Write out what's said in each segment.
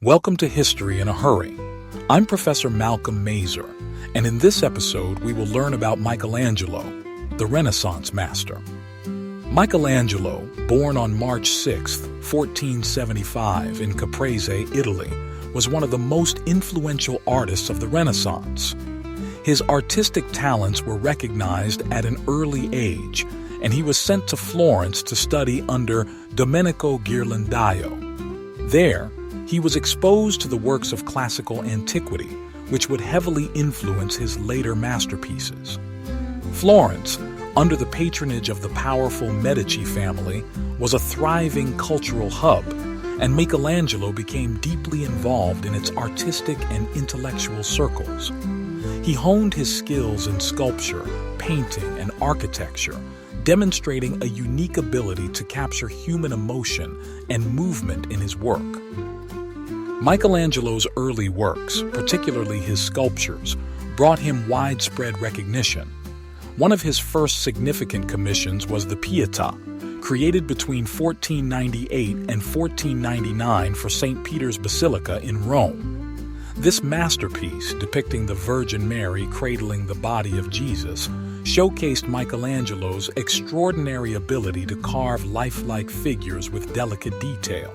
Welcome to History in a Hurry. I'm Professor Malcolm Mazer, and in this episode we will learn about Michelangelo, the Renaissance master. Michelangelo, born on March 6, 1475 in Caprese, Italy, was one of the most influential artists of the Renaissance. His artistic talents were recognized at an early age, and he was sent to Florence to study under Domenico Ghirlandaio. There, he was exposed to the works of classical antiquity, which would heavily influence his later masterpieces. Florence, under the patronage of the powerful Medici family, was a thriving cultural hub, and Michelangelo became deeply involved in its artistic and intellectual circles. He honed his skills in sculpture, painting, and architecture, demonstrating a unique ability to capture human emotion and movement in his work. Michelangelo's early works, particularly his sculptures, brought him widespread recognition. One of his first significant commissions was the Pietà, created between 1498 and 1499 for St. Peter's Basilica in Rome. This masterpiece, depicting the Virgin Mary cradling the body of Jesus, showcased Michelangelo's extraordinary ability to carve lifelike figures with delicate detail.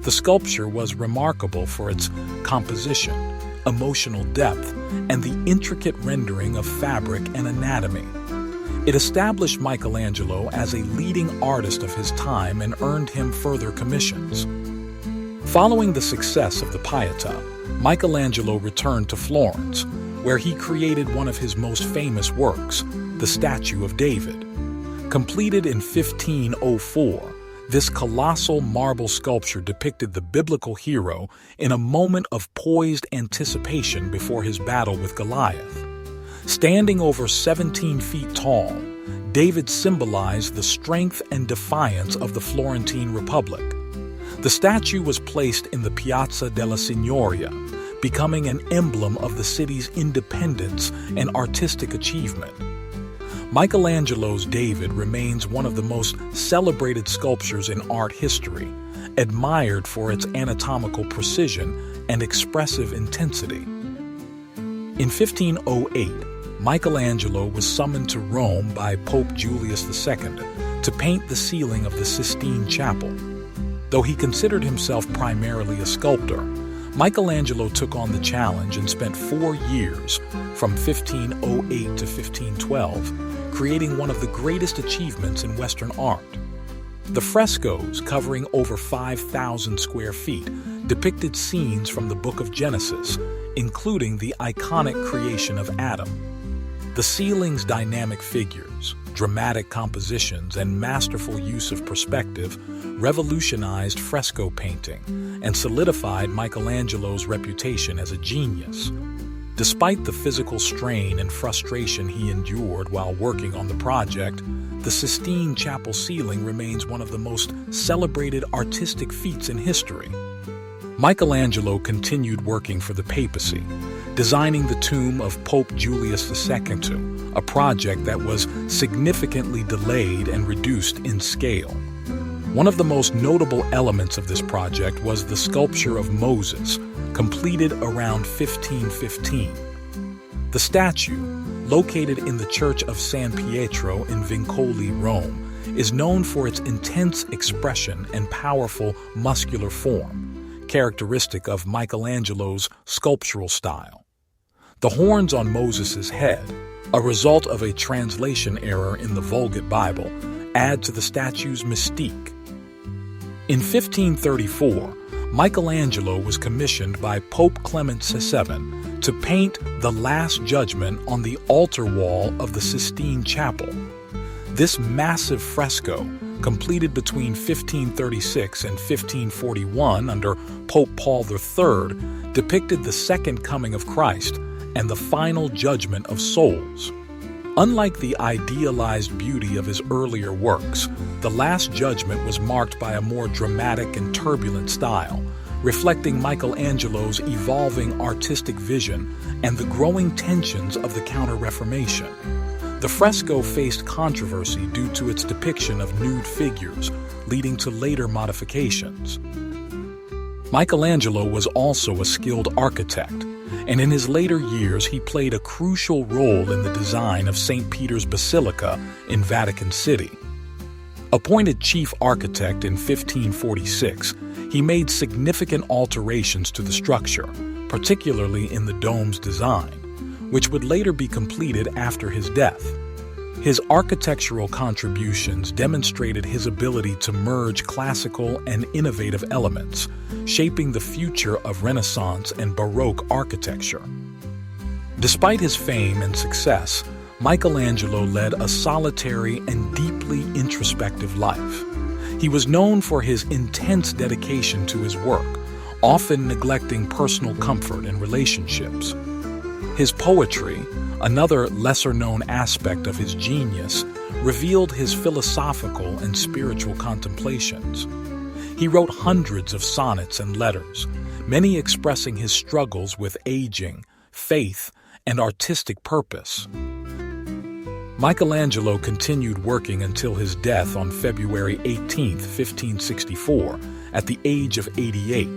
The sculpture was remarkable for its composition, emotional depth, and the intricate rendering of fabric and anatomy. It established Michelangelo as a leading artist of his time and earned him further commissions. Following the success of the Pietà, Michelangelo returned to Florence, where he created one of his most famous works, the statue of David. Completed in 1504, this colossal marble sculpture depicted the biblical hero in a moment of poised anticipation before his battle with Goliath. Standing over 17 feet tall, David symbolized the strength and defiance of the Florentine Republic. The statue was placed in the Piazza della Signoria, becoming an emblem of the city's independence and artistic achievement. Michelangelo's David remains one of the most celebrated sculptures in art history, admired for its anatomical precision and expressive intensity. In 1508, Michelangelo was summoned to Rome by Pope Julius II to paint the ceiling of the Sistine Chapel. Though he considered himself primarily a sculptor, Michelangelo took on the challenge and spent 4 years, from 1508 to 1512, creating one of the greatest achievements in Western art. The frescoes, covering over 5,000 square feet, depicted scenes from the Book of Genesis, including the iconic creation of Adam. The ceiling's dynamic figures, dramatic compositions, and masterful use of perspective revolutionized fresco painting and solidified Michelangelo's reputation as a genius. Despite the physical strain and frustration he endured while working on the project, the Sistine Chapel ceiling remains one of the most celebrated artistic feats in history. Michelangelo continued working for the papacy, designing the tomb of Pope Julius II, a project that was significantly delayed and reduced in scale. One of the most notable elements of this project was the sculpture of Moses, completed around 1515. The statue, located in the Church of San Pietro in Vincoli, Rome, is known for its intense expression and powerful muscular form, characteristic of Michelangelo's sculptural style. The horns on Moses' head, a result of a translation error in the Vulgate Bible, add to the statue's mystique. In 1534, Michelangelo was commissioned by Pope Clement VII to paint the Last Judgment on the altar wall of the Sistine Chapel. This massive fresco, completed between 1536 and 1541 under Pope Paul III, depicted the second coming of Christ and the final judgment of souls. Unlike the idealized beauty of his earlier works, The Last Judgment was marked by a more dramatic and turbulent style, reflecting Michelangelo's evolving artistic vision and the growing tensions of the Counter-Reformation. The fresco faced controversy due to its depiction of nude figures, leading to later modifications. Michelangelo was also a skilled architect, and in his later years he played a crucial role in the design of St. Peter's Basilica in Vatican City. Appointed chief architect in 1546, he made significant alterations to the structure, particularly in the dome's design, which would later be completed after his death. His architectural contributions demonstrated his ability to merge classical and innovative elements, shaping the future of Renaissance and Baroque architecture. Despite his fame and success, Michelangelo led a solitary and deeply introspective life. He was known for his intense dedication to his work, often neglecting personal comfort and relationships. His poetry, another lesser-known aspect of his genius, revealed his philosophical and spiritual contemplations. He wrote hundreds of sonnets and letters, many expressing his struggles with aging, faith, and artistic purpose. Michelangelo continued working until his death on February 18, 1564, at the age of 88.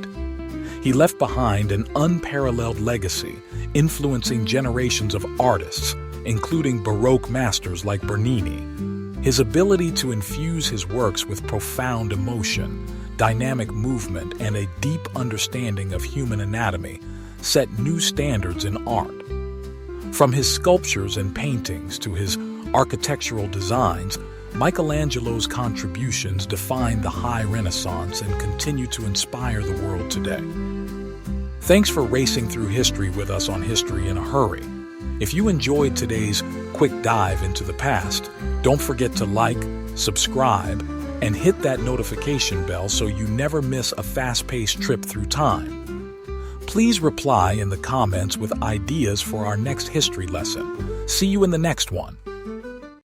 He left behind an unparalleled legacy, influencing generations of artists, including Baroque masters like Bernini. His ability to infuse his works with profound emotion, dynamic movement, and a deep understanding of human anatomy set new standards in art. From his sculptures and paintings to his architectural designs, Michelangelo's contributions define the High Renaissance and continue to inspire the world today. Thanks for racing through history with us on History in a Hurry. If you enjoyed today's quick dive into the past, don't forget to like, subscribe, and hit that notification bell so you never miss a fast-paced trip through time. Please reply in the comments with ideas for our next history lesson. See you in the next one.